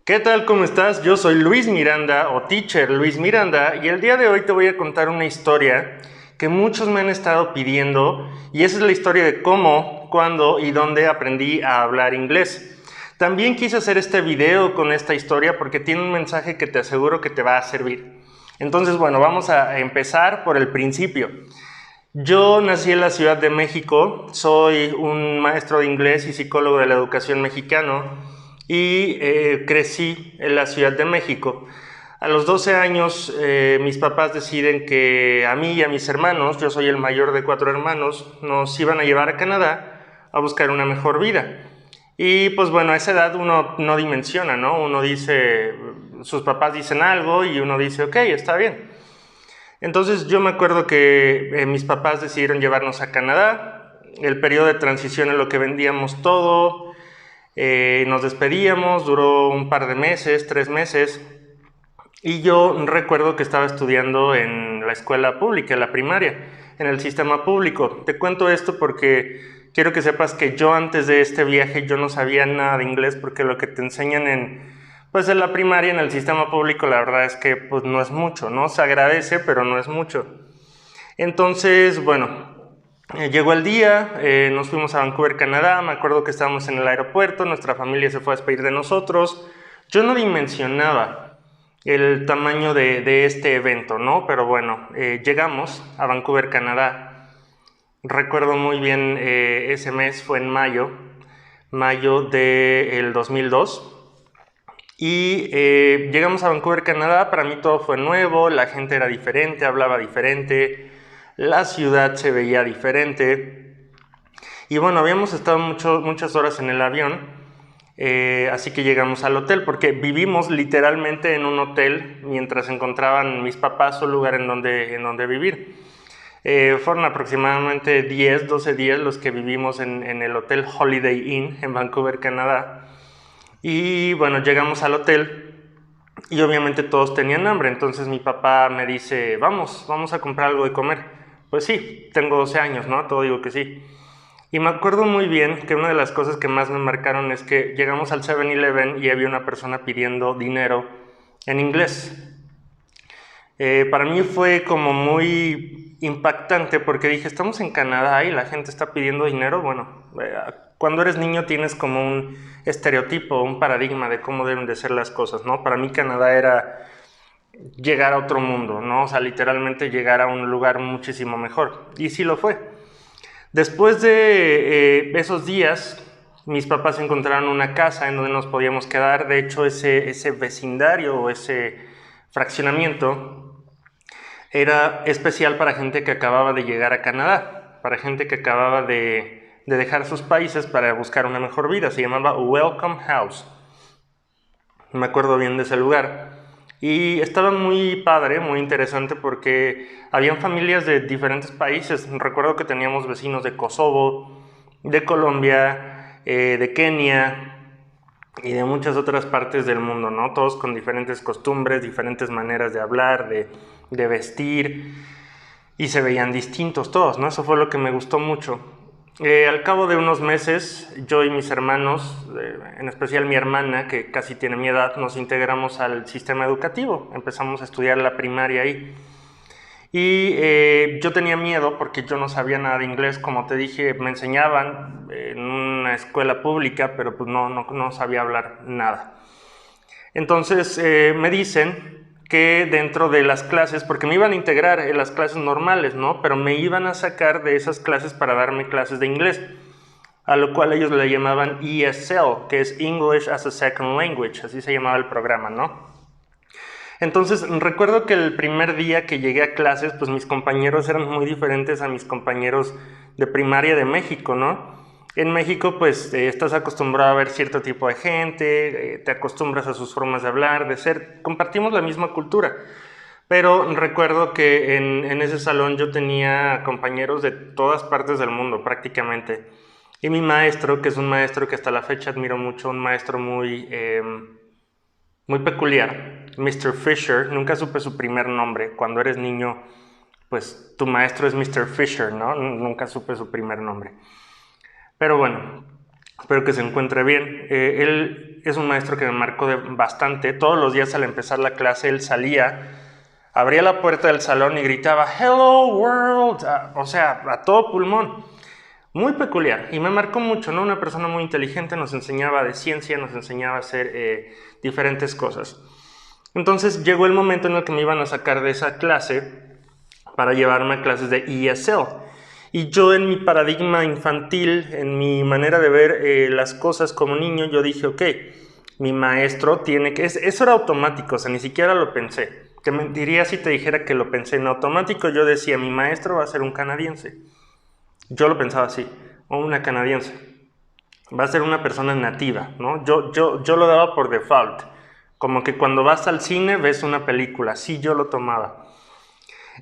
¿Qué tal? ¿Cómo estás? Yo soy Luis Miranda o Teacher Luis Miranda y el día de hoy te voy a contar una historia que muchos me han estado pidiendo y esa es la historia de cómo, cuándo y dónde aprendí a hablar inglés. También quise hacer este video con esta historia porque tiene un mensaje que te aseguro que te va a servir. Entonces, bueno, vamos a empezar por el principio. Yo nací en la Ciudad de México, soy un maestro de inglés y psicólogo de la educación mexicano y crecí en la Ciudad de México. A los 12 años mis papás deciden que a mí y a mis hermanos, yo soy el mayor de 4 hermanos, nos iban a llevar a Canadá a buscar una mejor vida. Y pues bueno, a esa edad uno no dimensiona, ¿no? Uno dice, sus papás dicen algo y uno dice, ok, está bien. Entonces yo me acuerdo que mis papás decidieron llevarnos a Canadá. El periodo de transición en lo que vendíamos todo, nos despedíamos, duró un par de meses, 3 meses. Y yo recuerdo que estaba estudiando en la escuela pública, en la primaria, en el sistema público. Te cuento esto porque quiero que sepas que yo antes de este viaje yo no sabía nada de inglés porque lo que te enseñan en la primaria, en el sistema público, la verdad es que pues no es mucho, ¿no? Se agradece, pero no es mucho. Entonces, bueno, llegó el día, nos fuimos a Vancouver, Canadá, me acuerdo que estábamos en el aeropuerto, nuestra familia se fue a despedir de nosotros. Yo no dimensionaba el tamaño de este evento, ¿no? Pero bueno, llegamos a Vancouver, Canadá. Recuerdo muy bien, ese mes fue en mayo del 2002. Y llegamos a Vancouver, Canadá, para mí todo fue nuevo, la gente era diferente, hablaba diferente, la ciudad se veía diferente. Y bueno, habíamos estado muchas horas en el avión, así que llegamos al hotel, porque vivimos literalmente en un hotel mientras encontraban mis papás un lugar en donde vivir. Fueron aproximadamente 10, 12 días los que vivimos en el Hotel Holiday Inn en Vancouver, Canadá. Y bueno, llegamos al hotel y obviamente todos tenían hambre, entonces mi papá me dice, vamos a comprar algo de comer. Pues sí, tengo 12 años, ¿no? Todo digo que sí. Y me acuerdo muy bien que una de las cosas que más me marcaron es que llegamos al 7-Eleven y había una persona pidiendo dinero en inglés. Para mí fue como muy impactante porque dije, estamos en Canadá y la gente está pidiendo dinero. Bueno, cuando eres niño tienes como un estereotipo, un paradigma de cómo deben de ser las cosas, ¿no? Para mí Canadá era llegar a otro mundo, ¿no? O sea, literalmente llegar a un lugar muchísimo mejor. Y sí lo fue. Después de esos días, mis papás encontraron una casa en donde nos podíamos quedar. De hecho, ese vecindario o ese fraccionamiento era especial para gente que acababa de llegar a Canadá, para gente que acababa de dejar sus países para buscar una mejor vida. Se llamaba Welcome House. Me acuerdo bien de ese lugar. Y estaba muy padre, muy interesante porque habían familias de diferentes países. Recuerdo que teníamos vecinos de Kosovo, de Colombia, de Kenia y de muchas otras partes del mundo, ¿no? Todos con diferentes costumbres, diferentes maneras de hablar, de vestir, y se veían distintos todos, ¿no? Eso fue lo que me gustó mucho. Al cabo de unos meses, yo y mis hermanos, en especial mi hermana, que casi tiene mi edad, nos integramos al sistema educativo. Empezamos a estudiar la primaria ahí. Y yo tenía miedo porque yo no sabía nada de inglés, como te dije, me enseñaban en una escuela pública, pero pues no sabía hablar nada. Entonces me dicen que dentro de las clases, porque me iban a integrar en las clases normales, ¿no? Pero me iban a sacar de esas clases para darme clases de inglés, a lo cual ellos le llamaban ESL, que es English as a Second Language, así se llamaba el programa, ¿no? Entonces recuerdo que el primer día que llegué a clases, pues mis compañeros eran muy diferentes a mis compañeros de primaria de México, ¿no? En México pues estás acostumbrado a ver cierto tipo de gente, te acostumbras a sus formas de hablar, de ser, compartimos la misma cultura. Pero recuerdo que en ese salón yo tenía compañeros de todas partes del mundo prácticamente. Y mi maestro, que es un maestro que hasta la fecha admiro mucho, un maestro muy peculiar, Mr. Fisher, nunca supe su primer nombre. Cuando eres niño, pues tu maestro es Mr. Fisher, ¿no? Nunca supe su primer nombre. Pero bueno, Espero que se encuentre bien. Él es un maestro que me marcó bastante. Todos los días al empezar la clase él salía, abría la puerta del salón y gritaba "Hello World", o sea, a todo pulmón. Muy peculiar y me marcó mucho, ¿no? Una persona muy inteligente, nos enseñaba de ciencia, nos enseñaba a hacer diferentes cosas. Entonces llegó el momento en el que me iban a sacar de esa clase para llevarme a clases de ESL. Y yo en mi paradigma infantil, en mi manera de ver las cosas como niño, yo dije, ok, mi maestro tiene que... Eso era automático, o sea, ni siquiera lo pensé. Te mentiría si te dijera que lo pensé en automático. Yo decía, mi maestro va a ser un canadiense. Yo lo pensaba así, o una canadiense. Va a ser una persona nativa, ¿no? Yo lo daba por default. Como que cuando vas al cine ves una película, así yo lo tomaba.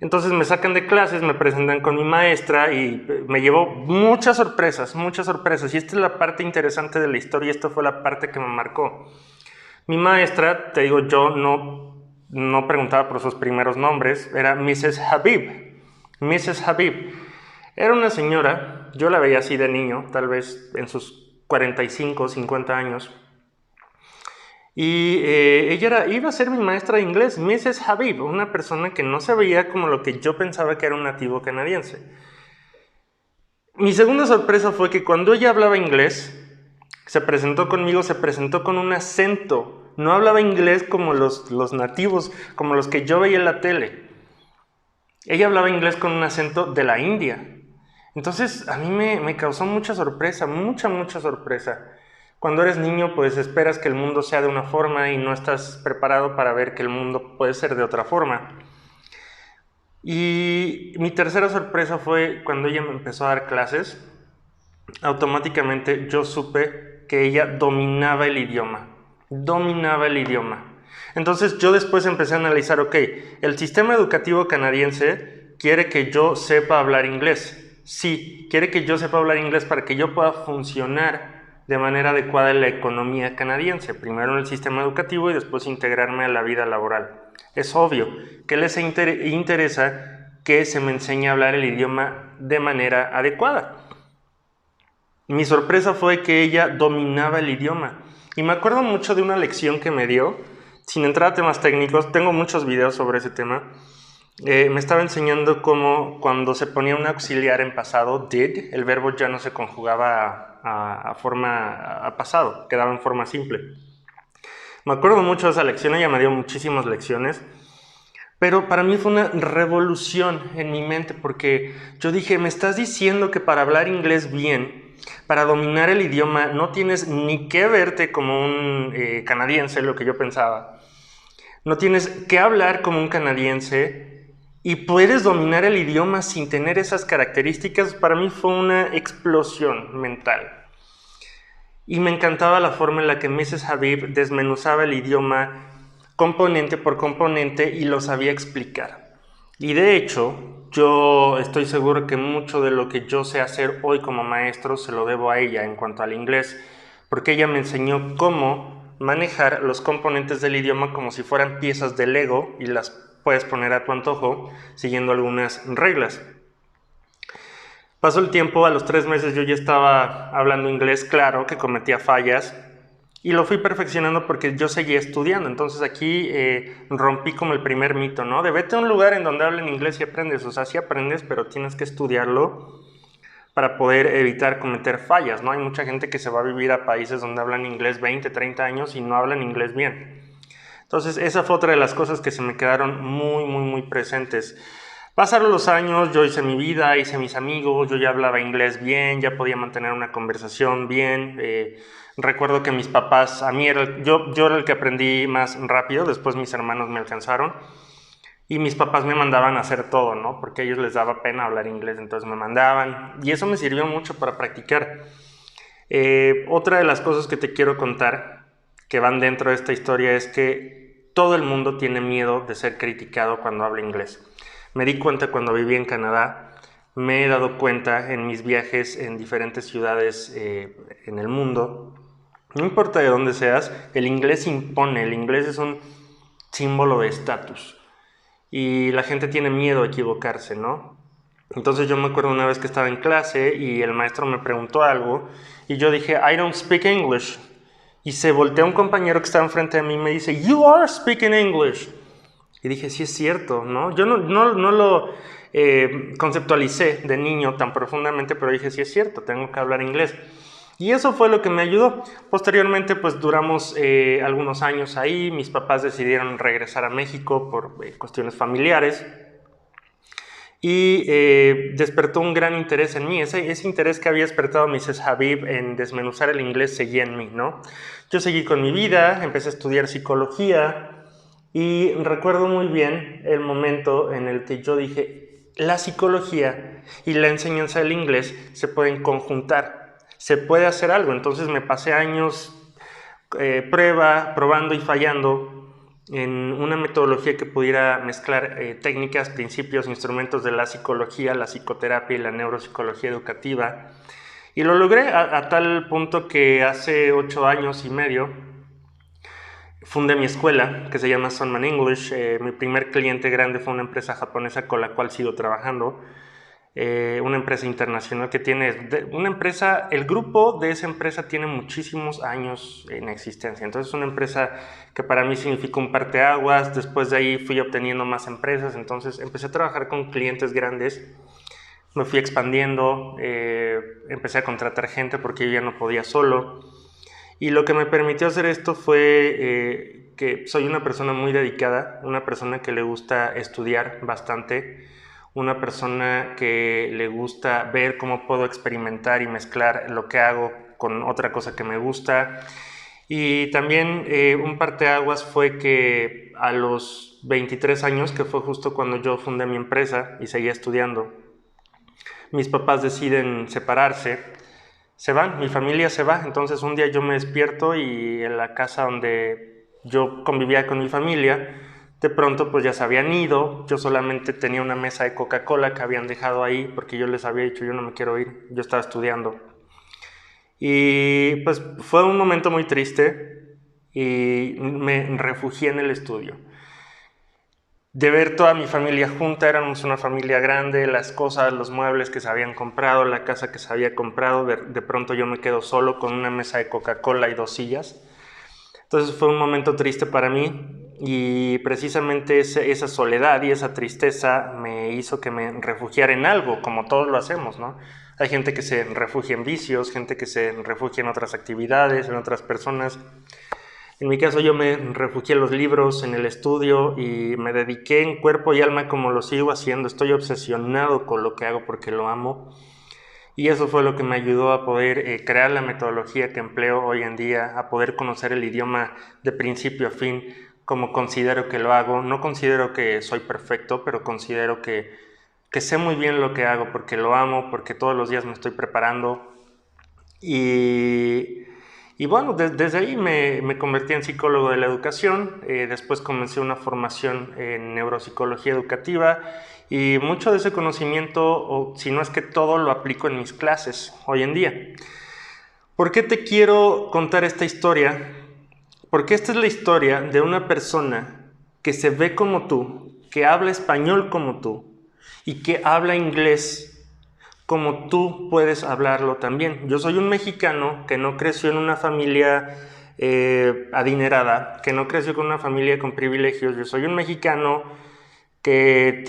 Entonces me sacan de clases, me presentan con mi maestra y me llevó muchas sorpresas, muchas sorpresas. Y esta es la parte interesante de la historia, esta fue la parte que me marcó. Mi maestra, te digo, yo no preguntaba por sus primeros nombres, era Mrs. Habib. Mrs. Habib. Era una señora, yo la veía así de niño, tal vez en sus 45, 50 años. Y iba a ser mi maestra de inglés, Mrs. Habib, una persona que no se veía como lo que yo pensaba que era un nativo canadiense. Mi segunda sorpresa fue que cuando ella hablaba inglés, se presentó conmigo, se presentó con un acento. No hablaba inglés como los nativos, como los que yo veía en la tele. Ella hablaba inglés con un acento de la India. Entonces a mí me causó mucha sorpresa, mucha sorpresa. Cuando eres niño, pues esperas que el mundo sea de una forma y no estás preparado para ver que el mundo puede ser de otra forma. Y mi tercera sorpresa fue cuando ella me empezó a dar clases. Automáticamente yo supe que ella dominaba el idioma. Dominaba el idioma. Entonces yo después empecé a analizar, ok, el sistema educativo canadiense quiere que yo sepa hablar inglés. Sí, quiere que yo sepa hablar inglés para que yo pueda funcionar de manera adecuada en la economía canadiense, primero en el sistema educativo y después integrarme a la vida laboral. Es obvio que les interesa que se me enseñe a hablar el idioma de manera adecuada. Mi sorpresa fue que ella dominaba el idioma y me acuerdo mucho de una lección que me dio, sin entrar a temas técnicos, tengo muchos videos sobre ese tema. Me estaba enseñando cómo cuando se ponía un auxiliar en pasado, did, el verbo ya no se conjugaba a pasado, quedaba en forma simple. Me acuerdo mucho de esa lección, ella me dio muchísimas lecciones, pero para mí fue una revolución en mi mente porque yo dije, me estás diciendo que para hablar inglés bien, para dominar el idioma, no tienes ni que verte como un canadiense, lo que yo pensaba. No tienes que hablar como un canadiense y puedes dominar el idioma sin tener esas características. Para mí fue una explosión mental. Y me encantaba la forma en la que Mrs. Habib desmenuzaba el idioma componente por componente y lo sabía explicar. Y de hecho, yo estoy seguro que mucho de lo que yo sé hacer hoy como maestro se lo debo a ella en cuanto al inglés, porque ella me enseñó cómo manejar los componentes del idioma como si fueran piezas de Lego y las puedes poner a tu antojo siguiendo algunas reglas. Pasó el tiempo, a los 3 meses yo ya estaba hablando inglés, claro que cometía fallas y lo fui perfeccionando porque yo seguía estudiando. Entonces aquí rompí como el primer mito, ¿no? De vete a un lugar en donde hablen inglés y aprendes. O sea, sí aprendes, pero tienes que estudiarlo para poder evitar cometer fallas, ¿no? Hay mucha gente que se va a vivir a países donde hablan inglés 20, 30 años y no hablan inglés bien. Entonces esa fue otra de las cosas que se me quedaron muy presentes. Pasaron los años, yo hice mi vida, hice mis amigos, yo ya hablaba inglés bien, ya podía mantener una conversación bien. Recuerdo que mis papás, yo era el que aprendí más rápido, después mis hermanos me alcanzaron. Y mis papás me mandaban a hacer todo, ¿no? Porque a ellos les daba pena hablar inglés, entonces me mandaban. Y eso me sirvió mucho para practicar. Otra de las cosas que te quiero contar, que van dentro de esta historia, es que todo el mundo tiene miedo de ser criticado cuando habla inglés. Me di cuenta cuando viví en Canadá, me he dado cuenta en mis viajes en diferentes ciudades en el mundo. No importa de dónde seas, el inglés impone, el inglés es un símbolo de estatus. Y la gente tiene miedo a equivocarse, ¿no? Entonces yo me acuerdo una vez que estaba en clase y el maestro me preguntó algo y yo dije, I don't speak English. Y se voltea un compañero que estaba enfrente de mí y me dice, You are speaking English. Y dije, sí es cierto, ¿no? Yo no lo conceptualicé de niño tan profundamente, pero dije, sí es cierto, tengo que hablar inglés. Y eso fue lo que me ayudó. Posteriormente, pues duramos algunos años ahí. Mis papás decidieron regresar a México por cuestiones familiares. Y despertó un gran interés en mí. Ese interés que había despertado Mrs. Habib en desmenuzar el inglés seguía en mí, ¿no? Yo seguí con mi vida, empecé a estudiar psicología y recuerdo muy bien el momento en el que yo dije, la psicología y la enseñanza del inglés se pueden conjuntar, se puede hacer algo. Entonces me pasé años probando y fallando en una metodología que pudiera mezclar técnicas, principios, instrumentos de la psicología, la psicoterapia y la neuropsicología educativa. Y lo logré a tal punto que hace 8 años y medio fundé mi escuela, que se llama Sunman English. Mi primer cliente grande fue una empresa japonesa con la cual sigo trabajando. Una empresa internacional que tiene, el grupo de esa empresa tiene muchísimos años en existencia. Entonces es una empresa que para mí significó un parteaguas. Después de ahí fui obteniendo más empresas, entonces empecé a trabajar con clientes grandes. Me fui expandiendo, empecé a contratar gente porque yo ya no podía solo. Y lo que me permitió hacer esto fue que soy una persona muy dedicada, una persona que le gusta estudiar bastante, una persona que le gusta ver cómo puedo experimentar y mezclar lo que hago con otra cosa que me gusta. Y también un parteaguas fue que a los 23 años, que fue justo cuando yo fundé mi empresa y seguía estudiando, mis papás deciden separarse, se van, mi familia se va. Entonces un día yo me despierto y en la casa donde yo convivía con mi familia, de pronto pues ya se habían ido. Yo solamente tenía una mesa de Coca-Cola que habían dejado ahí porque yo les había dicho, yo no me quiero ir, yo estaba estudiando. Y pues fue un momento muy triste y me refugié en el estudio. De ver toda mi familia junta, éramos una familia grande, las cosas, los muebles que se habían comprado, la casa que se había comprado, de pronto yo me quedo solo con una mesa de Coca-Cola y 2 sillas. Entonces fue un momento triste para mí y precisamente esa soledad y esa tristeza me hizo que me refugiara en algo, como todos lo hacemos, ¿no? Hay gente que se refugia en vicios, gente que se refugia en otras actividades, en otras personas. En mi caso yo me refugié en los libros, en el estudio y me dediqué en cuerpo y alma como lo sigo haciendo. Estoy obsesionado con lo que hago porque lo amo. Y eso fue lo que me ayudó a poder crear la metodología que empleo hoy en día, a poder conocer el idioma de principio a fin, como considero que lo hago. No considero que soy perfecto, pero considero que sé muy bien lo que hago porque lo amo, porque todos los días me estoy preparando. Y bueno, desde ahí me convertí en psicólogo de la educación. Después comencé una formación en neuropsicología educativa y mucho de ese conocimiento, o si no es que todo, lo aplico en mis clases hoy en día. ¿Por qué te quiero contar esta historia? Porque esta es la historia de una persona que se ve como tú, que habla español como tú y que habla inglés como tú puedes hablarlo también. Yo soy un mexicano que no creció en una familia adinerada, que no creció con una familia con privilegios. Yo soy un mexicano que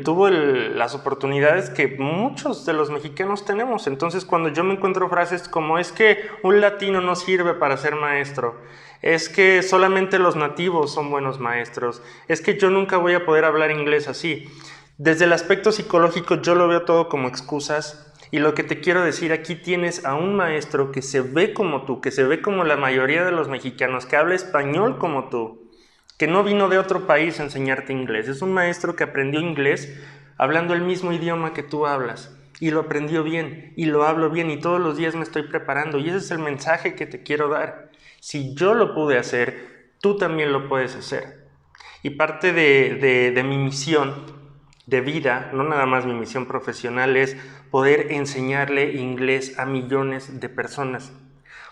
tuvo las oportunidades que muchos de los mexicanos tenemos. Entonces, cuando yo me encuentro frases como es que un latino no sirve para ser maestro, es que solamente los nativos son buenos maestros, es que yo nunca voy a poder hablar inglés así. Desde el aspecto psicológico yo lo veo todo como excusas y lo que te quiero decir, aquí tienes a un maestro que se ve como tú, que se ve como la mayoría de los mexicanos, que habla español como tú, que no vino de otro país a enseñarte inglés. Es un maestro que aprendió inglés hablando el mismo idioma que tú hablas y lo aprendió bien y lo hablo bien y todos los días me estoy preparando y ese es el mensaje que te quiero dar. Si yo lo pude hacer, tú también lo puedes hacer. Y parte de mi misión de vida, no nada más mi misión profesional, es poder enseñarle inglés a millones de personas.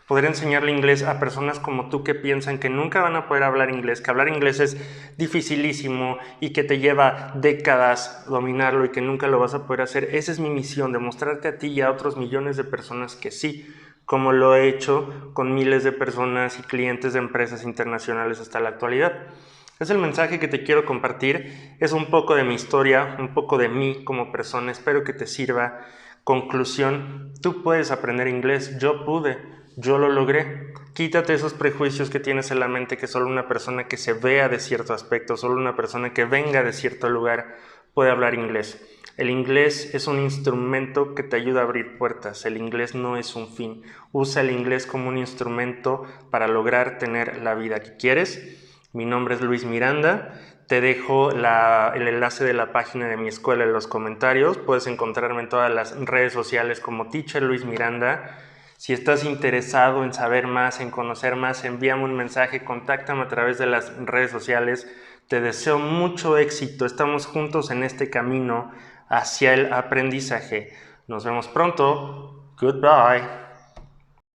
poder enseñarle inglés a personas como tú que piensan que nunca van a poder hablar inglés, que hablar inglés es dificilísimo y que te lleva décadas dominarlo y que nunca lo vas a poder hacer. Esa es mi misión, demostrarte a ti y a otros millones de personas que sí, como lo he hecho con miles de personas y clientes de empresas internacionales hasta la actualidad. Es el mensaje que te quiero compartir, es un poco de mi historia, un poco de mí como persona, espero que te sirva. Conclusión, tú puedes aprender inglés, yo pude, yo lo logré. Quítate esos prejuicios que tienes en la mente que solo una persona que se vea de cierto aspecto, solo una persona que venga de cierto lugar puede hablar inglés. El inglés es un instrumento que te ayuda a abrir puertas, el inglés no es un fin. Usa el inglés como un instrumento para lograr tener la vida que quieres. Mi nombre es Luis Miranda, te dejo el enlace de la página de mi escuela en los comentarios, puedes encontrarme en todas las redes sociales como Teacher Luis Miranda. Si estás interesado en saber más, en conocer más, envíame un mensaje, contáctame a través de las redes sociales. Te deseo mucho éxito, estamos juntos en este camino hacia el aprendizaje. Nos vemos pronto, goodbye.